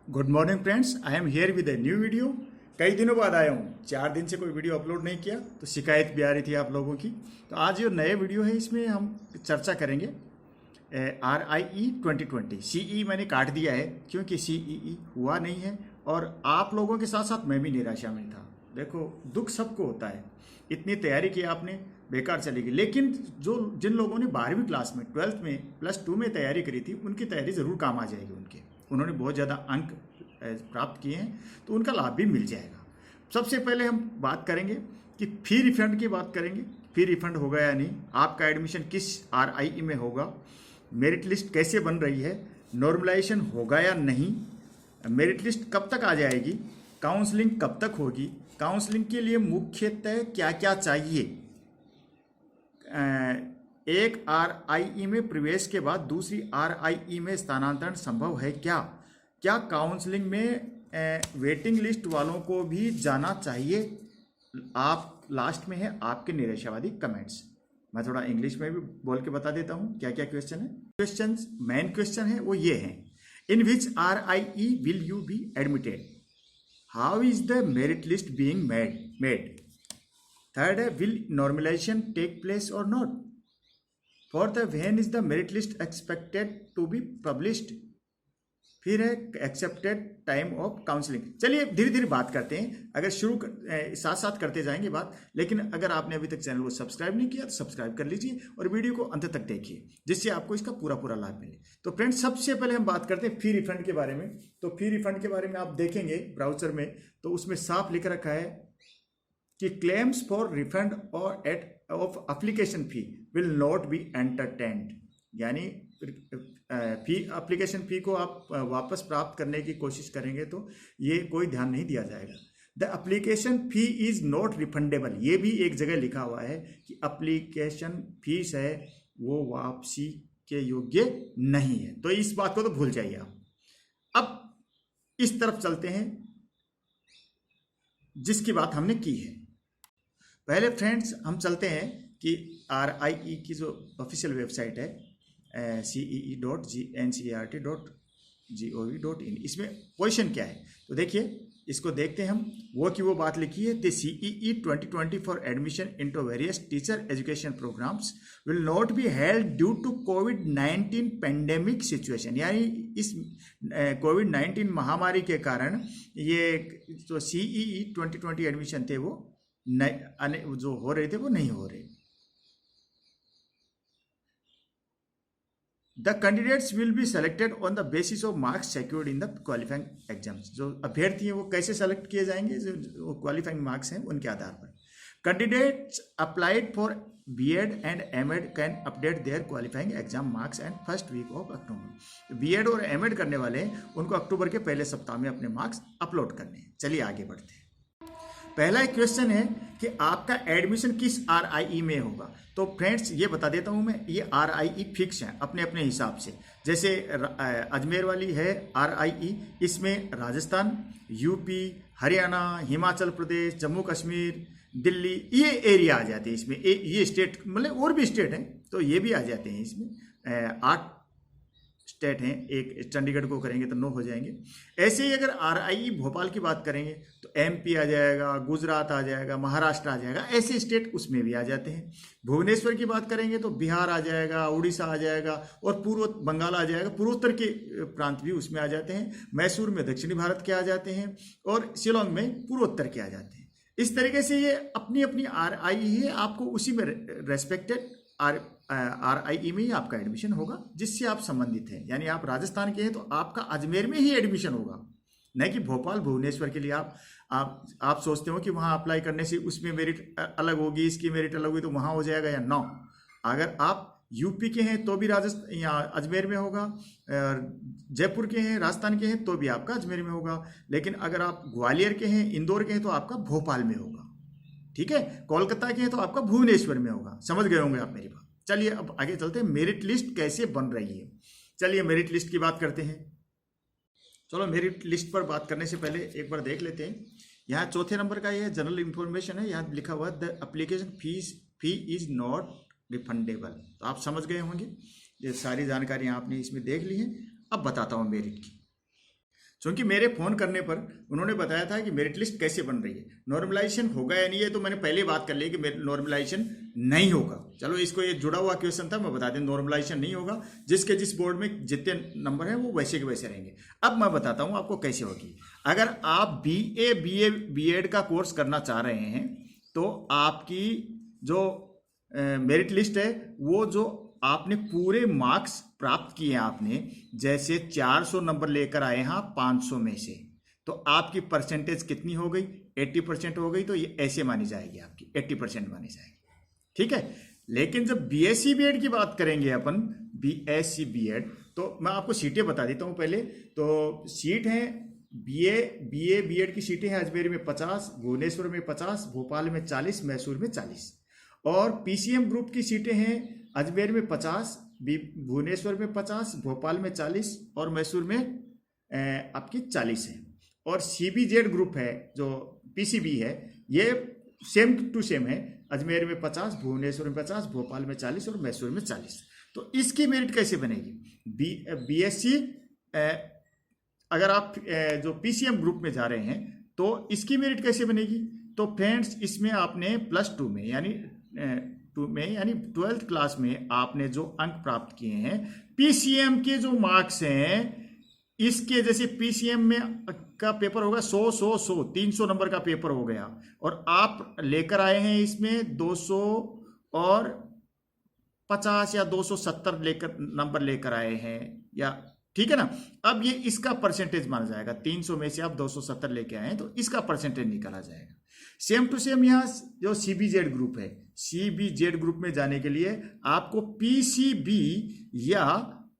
Good morning friends, I am here with a new video. कई दिनों बाद आया हूँ, 4 दिन से कोई वीडियो अपलोड नहीं किया तो शिकायत भी आ रही थी आप लोगों की। तो आज जो नए वीडियो है इसमें हम चर्चा करेंगे RIE 2020। CE मैंने काट दिया है क्योंकि CEE हुआ नहीं है और आप लोगों के साथ साथ मैं भी निराशा में था। देखो, दुख सबको होता है, इतनी तैयारी की आपने, बेकार चली गई। लेकिन जिन लोगों ने 12वीं क्लास में, 12th में, +2 में तैयारी करी थी, उनकी तैयारी ज़रूर काम आ जाएगी। उन्होंने बहुत ज़्यादा अंक प्राप्त किए हैं तो उनका लाभ भी मिल जाएगा। सबसे पहले हम बात करेंगे कि फी रिफंड की बात करेंगे। फी रिफंड होगा या नहीं, आपका एडमिशन किस RIE में होगा, मेरिट लिस्ट कैसे बन रही है, नॉर्मलाइजेशन होगा या नहीं, मेरिट लिस्ट कब तक आ जाएगी, काउंसलिंग कब तक होगी, काउंसलिंग के लिए मुख्यतः क्या क्या चाहिए, एक RIE में प्रवेश के बाद दूसरी RIE में स्थानांतरण संभव है क्या, क्या काउंसलिंग में वेटिंग लिस्ट वालों को भी जाना चाहिए। आप लास्ट में है आपके निराशावादी कमेंट्स। मैं थोड़ा इंग्लिश में भी बोल के बता देता हूँ क्या क्या क्वेश्चन है। क्वेश्चन, मेन क्वेश्चन है वो ये है, in which RIE will you be admitted, how is the merit list being made, third है, विल नॉर्मलाइजेशन टेक प्लेस और नॉट, फोर्थ है, when is the merit list expected to be published, फिर है accepted time of counselling. चलिए धीरे धीरे बात करते हैं, अगर साथ साथ करते जाएंगे बात। लेकिन अगर आपने अभी तक चैनल को सब्सक्राइब नहीं किया तो सब्सक्राइब कर लीजिए और वीडियो को अंत तक देखिए जिससे आपको इसका पूरा पूरा लाभ मिले। तो फ्रेंड्स, सबसे पहले हम बात करते हैं फी रिफंड के बारे में। तो फी रिफंड के बारे में आप देखेंगे ब्राउजर में तो उसमें साफ लिख रखा है कि क्लेम्स फॉर रिफंड और at of application fee will not be entertained, यानी फी एप्लीकेशन फ़ी को आप वापस प्राप्त करने की कोशिश करेंगे तो ये कोई ध्यान नहीं दिया जाएगा। The application fee is not refundable, ये भी एक जगह लिखा हुआ है कि एप्लीकेशन फीस है वो वापसी के योग्य नहीं है। तो इस बात को तो भूल जाइए आप। अब इस तरफ चलते हैं जिसकी बात हमने की है। पहले फ्रेंड्स हम चलते हैं कि RIE की जो ऑफिशियल वेबसाइट है cee.ncert.gov.in, इसमें क्वेश्चन क्या है तो देखिए, इसको देखते हैं हम। वो की वो बात लिखी है, the CEE 2020 for admission into various teacher education programmes will not be held due to कोविड-19 पेंडेमिक सिचुएशन, यानी इस कोविड-19 महामारी के कारण ये जो CEE 2020 एडमिशन थे वो जो हो रहे थे वो नहीं हो रहे। The candidates will be selected on the basis of marks secured in the qualifying exams. जो अभ्यर्थी हैं वो कैसे सेलेक्ट किए जाएंगे, जो क्वालिफाइंग मार्क्स हैं उनके आधार पर। Candidates applied for B.Ed and M.Ed can update their qualifying exam marks and first week of October. B.Ed और M.Ed करने वाले हैं उनको अक्टूबर के पहले सप्ताह में अपने मार्क्स अपलोड करने हैं। चलिए आगे बढ़ते हैं। पहला एक क्वेश्चन है कि आपका एडमिशन किस RIE में होगा। तो फ्रेंड्स ये बता देता हूँ मैं, ये RIE फिक्स है अपने अपने हिसाब से। जैसे अजमेर वाली है RIE, इसमें राजस्थान, यूपी, हरियाणा, हिमाचल प्रदेश, जम्मू कश्मीर, दिल्ली, ये एरिया आ जाते हैं इसमें। ये स्टेट मतलब और भी स्टेट हैं तो ये भी आ जाते हैं इसमें। 8 स्टेट हैं, एक चंडीगढ़ को करेंगे तो 9 हो जाएंगे। ऐसे ही अगर RIE भोपाल की बात करेंगे तो MP आ जाएगा, गुजरात आ जाएगा, महाराष्ट्र आ जाएगा, ऐसे स्टेट उसमें भी आ जाते हैं। भुवनेश्वर की बात करेंगे तो बिहार आ जाएगा, उड़ीसा आ जाएगा और पूर्व बंगाल आ जाएगा, पूर्वोत्तर के प्रांत भी उसमें आ जाते हैं। मैसूर में दक्षिणी भारत के आ जाते हैं और शिलोंग में पूर्वोत्तर के आ जाते हैं। इस तरीके से ये अपनी अपनी RIE है, आपको उसी में रेस्पेक्टेड RIE में ही आपका एडमिशन होगा जिससे आप संबंधित हैं। यानी आप राजस्थान के हैं तो आपका अजमेर में ही एडमिशन होगा, नहीं कि भोपाल भुवनेश्वर के लिए आप सोचते हो कि वहाँ अप्लाई करने से उसमें मेरिट अलग होगी, इसकी मेरिट अलग होगी तो वहाँ हो जाएगा या नो। अगर आप यूपी के हैं तो भी राजस्थान यहाँ अजमेर में होगा, जयपुर के हैं, राजस्थान के हैं तो भी आपका अजमेर में होगा। लेकिन अगर आप ग्वालियर के हैं, इंदौर के हैं तो आपका भोपाल में होगा, ठीक है। कोलकाता के हैं तो आपका भुवनेश्वर में होगा। समझ गए होंगे आप मेरी बात। चलिए अब आगे चलते हैं, मेरिट लिस्ट कैसे बन रही है। चलिए मेरिट लिस्ट की बात करते हैं। चलो मेरिट लिस्ट पर बात करने से पहले एक बार देख लेते हैं। यहाँ चौथे नंबर का ये जनरल इंफॉर्मेशन है, यहाँ लिखा हुआ the application fee is not refundable. तो आप समझ गए होंगे, ये सारी जानकारी आपने इसमें देख ली है। अब बताता हूँ मेरिट की। क्योंकि मेरे फ़ोन करने पर उन्होंने बताया था कि मेरिट लिस्ट कैसे बन रही है, नॉर्मलाइजेशन होगा या नहीं है, तो मैंने पहले बात कर ली कि नॉर्मलाइजेशन नहीं होगा। चलो इसको, ये जुड़ा हुआ क्वेश्चन था, मैं बता दें नॉर्मलाइजेशन नहीं होगा, जिसके जिस बोर्ड में जितने नंबर हैं वो वैसे के वैसे रहेंगे। अब मैं बताता हूँ आपको कैसे होगी। अगर आप BA BA B.Ed का कोर्स करना चाह रहे हैं तो आपकी जो मेरिट लिस्ट है, वो जो आपने पूरे मार्क्स प्राप्त किए हैं, आपने जैसे 400 नंबर लेकर आए हैं 500 में से, तो आपकी परसेंटेज कितनी हो गई? 80% हो गई। तो ये ऐसे मानी जाएगी, आपकी 80% मानी जाएगी, ठीक है। लेकिन जब BSc B.Ed की बात करेंगे अपन, BSc B.Ed, तो मैं आपको सीटें बता देता हूँ पहले। तो सीट हैं BA B.Ed की सीटें हैं अजमेर में 50, भुवनेश्वर में 50, भोपाल में 40, मैसूर में 40। और PCM ग्रुप की सीटें हैं अजमेर में 50, भुवनेश्वर में 50, भोपाल में 40 और मैसूर में आपकी 40 है। और CBZ ग्रुप है जो PCB है, ये सेम टू सेम है, अजमेर में 50, भुवनेश्वर में 50, भोपाल में 40 और मैसूर में 40। तो इसकी मेरिट कैसे बनेगी? BSc अगर आप जो PCM ग्रुप में जा रहे हैं तो इसकी मेरिट कैसे बनेगी? तो फ्रेंड्स, इसमें आपने +2 में यानी 12th क्लास में आपने जो अंक प्राप्त किए हैं, PCM के जो मार्क्स हैं, इसके जैसे PCM में का पेपर होगा 100 300 नंबर का पेपर हो गया, और आप लेकर आए हैं इसमें 200 और 50 या 270 नंबर लेकर आए हैं, या ठीक है ना। अब ये इसका परसेंटेज माना जाएगा, 300 में से आप 270 लेके आए हैं तो इसका परसेंटेज निकाला जाएगा। सेम टू सेम यहाँ जो CBZ ग्रुप है, CBZ ग्रुप में जाने के लिए आपको PCB या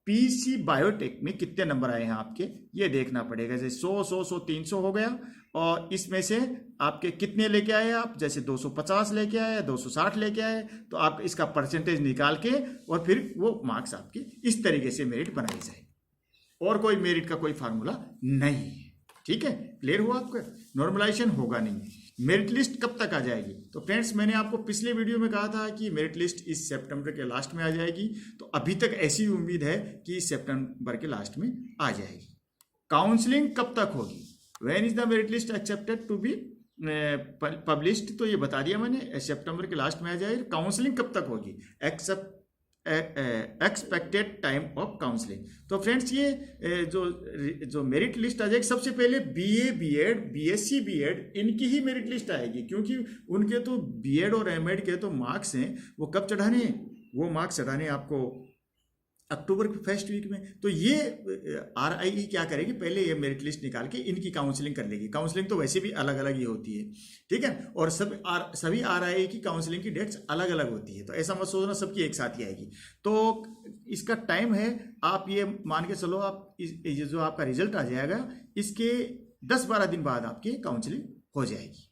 PC बायोटेक में कितने नंबर आए हैं आपके, ये देखना पड़ेगा। जैसे 100 300 हो गया, और इसमें से आपके कितने लेके आए आप, जैसे 250 लेके आए, 260 लेके आए, तो आप इसका परसेंटेज निकाल के और फिर वो मार्क्स आपके इस तरीके से मेरिट बनाई जाएगी। और कोई मेरिट का कोई फार्मूला नहीं है, ठीक है। क्लियर हुआ आपका? नॉर्मलाइजेशन होगा नहीं। मेरिट लिस्ट कब तक आ जाएगी? तो फ्रेंड्स, मैंने आपको पिछले वीडियो में कहा था कि मेरिट लिस्ट इस सितंबर के लास्ट में आ जाएगी, तो अभी तक ऐसी उम्मीद है कि इस सितंबर के लास्ट में आ जाएगी। काउंसलिंग कब तक होगी? When is the merit list accepted to be published? तो ये बता दिया मैंने, सितंबर के लास्ट में आ जाएगी। काउंसलिंग कब तक होगी? Expected time of counselling. तो फ्रेंड्स, ये जो मेरिट लिस्ट आ जाएगी, सबसे पहले BA B.Ed BSc B.Ed इनकी ही मेरिट लिस्ट आएगी, क्योंकि उनके तो B.Ed और M.Ed के तो मार्क्स हैं, वो कब चढ़ाने हैं? वो मार्क्स चढ़ाने हैं आपको अक्टूबर के फर्स्ट वीक में। तो ये RIE क्या करेगी? पहले ये मेरिट लिस्ट निकाल के इनकी काउंसलिंग कर लेगी। काउंसलिंग तो वैसे भी अलग अलग ही होती है, ठीक है, और सभी RIE की काउंसलिंग की डेट्स अलग अलग होती है, तो ऐसा मत सोचना सबकी एक साथ ही आएगी। तो इसका टाइम है, आप ये मान के चलो, आप ये जो आपका रिजल्ट आ जाएगा, इसके 10-12 दिन बाद आपकी काउंसलिंग हो जाएगी।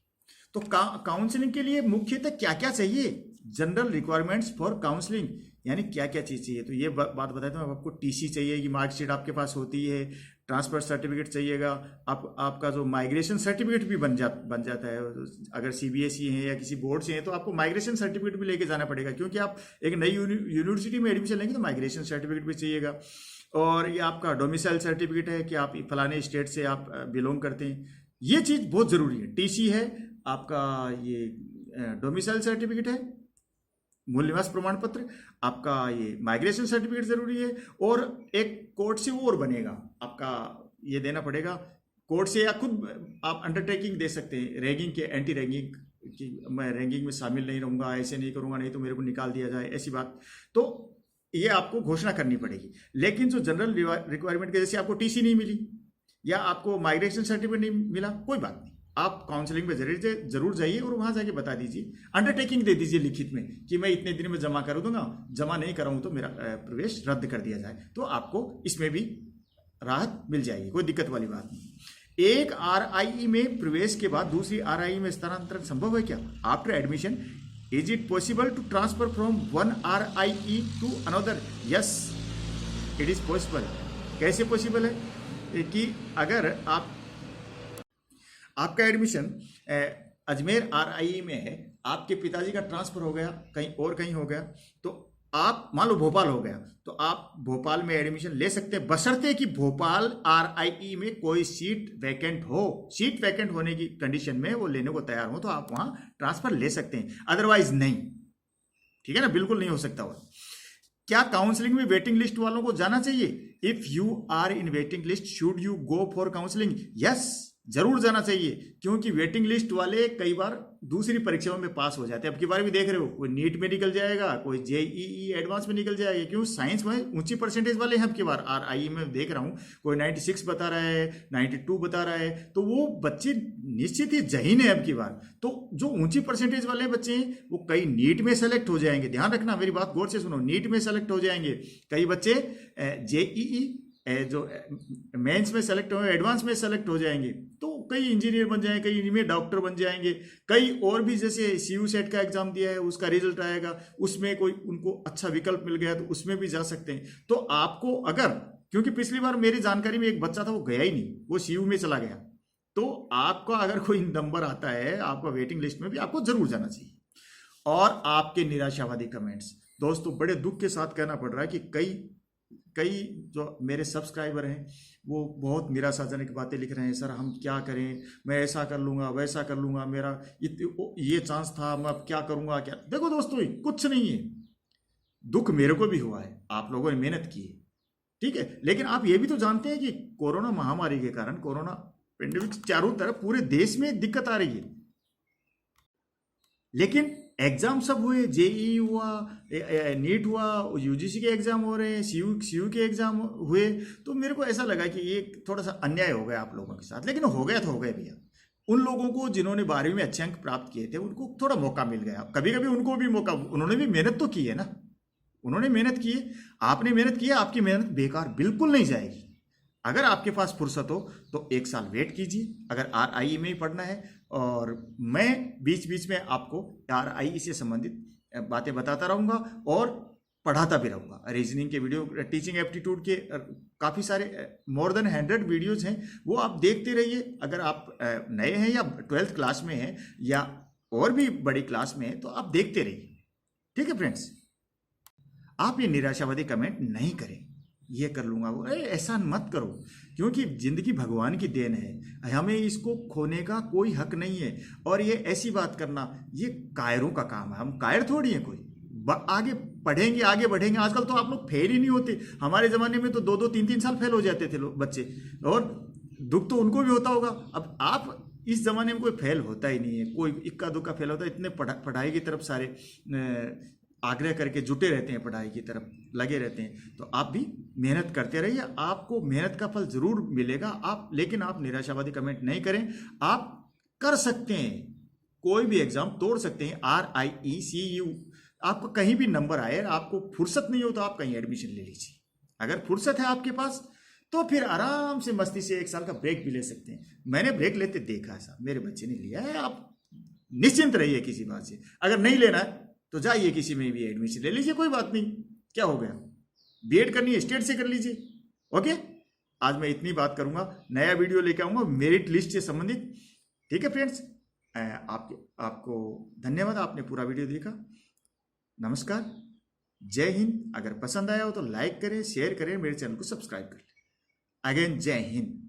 तो काउंसलिंग के लिए मुख्यतः क्या क्या चाहिए? जनरल रिक्वायरमेंट्स फॉर काउंसलिंग, यानी क्या क्या चीज़ चाहिए। तो ये बात बताता हूँ आपको। TC चाहिए, कि मार्कशीट आपके पास होती है, ट्रांसफर सर्टिफिकेट चाहिएगा, आपका जो माइग्रेशन सर्टिफिकेट भी बन जाता है। अगर CBSE है या किसी बोर्ड से है तो आपको माइग्रेशन सर्टिफिकेट भी लेके जाना पड़ेगा, क्योंकि आप एक नई यूनिवर्सिटी में एडमिशन लेंगे तो माइग्रेशन सर्टिफिकेट भी चाहिएगा। और ये आपका डोमिसाइल सर्टिफिकेट है कि आप फलाने स्टेट से आप बिलोंग करते हैं, ये चीज़ बहुत ज़रूरी है। TC है, आपका ये डोमिसाइल सर्टिफिकेट है, मूल निवास प्रमाण पत्र, आपका ये माइग्रेशन सर्टिफिकेट जरूरी है, और एक कोर्ट से वो और बनेगा, आपका ये देना पड़ेगा कोर्ट से, या खुद आप अंडरटेकिंग दे सकते हैं रैगिंग के, एंटी रैगिंग कि मैं रैगिंग में शामिल नहीं रहूँगा, ऐसे नहीं करूँगा, नहीं तो मेरे को निकाल दिया जाए, ऐसी बात। तो ये आपको घोषणा करनी पड़ेगी। लेकिन जो जनरल रिक्वायरमेंट के जैसे आपको TC नहीं मिली या आपको माइग्रेशन सर्टिफिकेट नहीं मिला, कोई बात नहीं, आप काउंसलिंग में जरूर जाइए और वहां जाके बता दीजिए, अंडरटेकिंग दे दीजिए लिखित में कि मैं इतने दिन में जमा कर दूंगा, जमा नहीं कराऊं तो मेरा प्रवेश रद्द कर दिया जाए। तो आपको इसमें भी राहत मिल जाएगी, कोई दिक्कत वाली बात नहीं। एक RIE में प्रवेश के बाद दूसरी RIE में स्थानांतरण संभव है क्या? After admission is it possible to transfer from one RIE to another? Yes, it is possible. कैसे पॉसिबल है? कि अगर आपका एडमिशन अजमेर RIE में है, आपके पिताजी का ट्रांसफर हो गया कहीं और कहीं हो गया, तो आप मान लो भोपाल हो गया, तो आप भोपाल में एडमिशन ले सकते हैं, बशर्ते कि भोपाल RIE में कोई सीट वैकेंट हो। सीट वैकेंट होने की कंडीशन में वो लेने को तैयार हो तो आप वहां ट्रांसफर ले सकते हैं, अदरवाइज नहीं। ठीक है ना, बिल्कुल नहीं हो सकता। वो क्या काउंसलिंग में वेटिंग लिस्ट वालों को जाना चाहिए? If you are in waiting list should you go for counselling? Yes, जरूर जाना चाहिए, क्योंकि वेटिंग लिस्ट वाले कई बार दूसरी परीक्षाओं में पास हो जाते हैं। अब की बार भी देख रहे हो, कोई नीट में निकल जाएगा, कोई JEE एडवांस में निकल जाएगा, क्यों? साइंस में ऊंची परसेंटेज वाले हैं। अब की बार RIE में देख रहा हूँ कोई 96 बता रहा है, 92 बता रहा है, तो वो बच्चे निश्चित ही जहीन है अब की बार। तो जो ऊंची परसेंटेज वाले बच्चे हैं वो कई नीट में सेलेक्ट हो जाएंगे। ध्यान रखना, मेरी बात गौर से सुनो, नीट में सेलेक्ट हो जाएंगे कई बच्चे, JEE जो मेंस में सेलेक्ट हो, एडवांस में सेलेक्ट हो जाएंगे, तो कई इंजीनियर बन जाएंगे, कई इनमें डॉक्टर बन जाएंगे, कई और भी जैसे CU सेट का एग्जाम दिया है उसका रिजल्ट आएगा, उसमें कोई उनको अच्छा विकल्प मिल गया तो उसमें भी जा सकते हैं। तो आपको अगर, क्योंकि पिछली बार मेरी जानकारी में एक बच्चा था वो गया ही नहीं, वो CU में चला गया, तो आपका अगर कोई नंबर आता है आपका वेटिंग लिस्ट में भी, आपको जरूर जाना चाहिए। और आपके निराशावादी कमेंट्स, दोस्तों बड़े दुख के साथ कहना पड़ रहा है कि कई जो मेरे सब्सक्राइबर हैं वो बहुत निराशाजनक बातें लिख रहे हैं। सर हम क्या करें, मैं ऐसा कर लूँगा, वैसा कर लूँगा, मेरा ये चांस था, मैं अब क्या करूँगा, क्या। देखो दोस्तों, कुछ नहीं है, दुख मेरे को भी हुआ है, आप लोगों ने मेहनत की है, ठीक है, लेकिन आप ये भी तो जानते हैं कि कोरोना महामारी के कारण, कोरोना पेंडेमिक चारों तरफ पूरे देश में दिक्कत आ रही है, लेकिन एग्जाम सब हुए, JEE हुआ, नीट हुआ, UGC के एग्जाम हो रहे हैं, CU के एग्जाम हुए, तो मेरे को ऐसा लगा कि ये थोड़ा सा अन्याय हो गया आप लोगों के साथ। लेकिन हो गया तो हो गया भैया, उन लोगों को जिन्होंने 12वीं में अच्छे अंक प्राप्त किए थे उनको थोड़ा मौका मिल गया। कभी कभी उनको भी मौका, उन्होंने भी मेहनत तो की है ना, उन्होंने मेहनत की है, आपने मेहनत की है, आपकी मेहनत बेकार बिल्कुल नहीं जाएगी। अगर आपके पास फुर्सत हो तो 1 साल वेट कीजिए, अगर RIE में ही पढ़ना है। और मैं बीच बीच में आपको RIE से संबंधित बातें बताता रहूँगा और पढ़ाता भी रहूँगा। रीजनिंग के वीडियो, टीचिंग एप्टीट्यूड के काफ़ी सारे मोर देन 100 वीडियोज़ हैं, वो आप देखते रहिए। अगर आप नए हैं या 12th क्लास में हैं या और भी बड़ी क्लास में हैं तो आप देखते रहिए, ठीक है फ्रेंड्स। आप ये निराशावादी कमेंट नहीं करें, ये कर लूँगा वो, ऐसा मत करो, क्योंकि ज़िंदगी भगवान की देन है, हमें इसको खोने का कोई हक नहीं है। और ये ऐसी बात करना, ये कायरों का काम है, हम कायर थोड़ी हैं कोई। आगे पढ़ेंगे, आगे बढ़ेंगे। आजकल तो आप लोग फेल ही नहीं होते, हमारे ज़माने में तो 2-2, 3-3 साल फेल हो जाते थे लोग, बच्चे, और दुख तो उनको भी होता होगा। अब आप इस ज़माने में कोई फेल होता ही नहीं है, कोई इक्का दुक्का फेल होता है। इतने पढ़ाई की तरफ सारे आग्रह करके जुटे रहते हैं, पढ़ाई की तरफ लगे रहते हैं, तो आप भी मेहनत करते रहिए, आपको मेहनत का फल जरूर मिलेगा। लेकिन आप निराशावादी कमेंट नहीं करें, आप कर सकते हैं, कोई भी एग्जाम तोड़ सकते हैं। RIE CU, आपको कहीं भी नंबर आए, आपको फुर्सत नहीं हो तो आप कहीं एडमिशन ले लीजिए। अगर फुर्सत है आपके पास तो फिर आराम से मस्ती से 1 साल का ब्रेक भी ले सकते हैं। मैंने ब्रेक लेते देखा है साहब, मेरे बच्चे ने लिया है। आप निश्चिंत रहिए किसी बात से, अगर नहीं लेना है तो जाइए किसी में भी एडमिशन ले लीजिए, कोई बात नहीं, क्या हो गया। BEd करनी है स्टेट से कर लीजिए, ओके। आज मैं इतनी बात करूंगा, नया वीडियो लेके आऊंगा मेरिट लिस्ट से संबंधित, ठीक है फ्रेंड्स। आपको धन्यवाद, आपने पूरा वीडियो देखा। नमस्कार, जय हिंद। अगर पसंद आया हो तो लाइक करें, शेयर करें, मेरे चैनल को सब्सक्राइब करें। अगेन जय हिंद।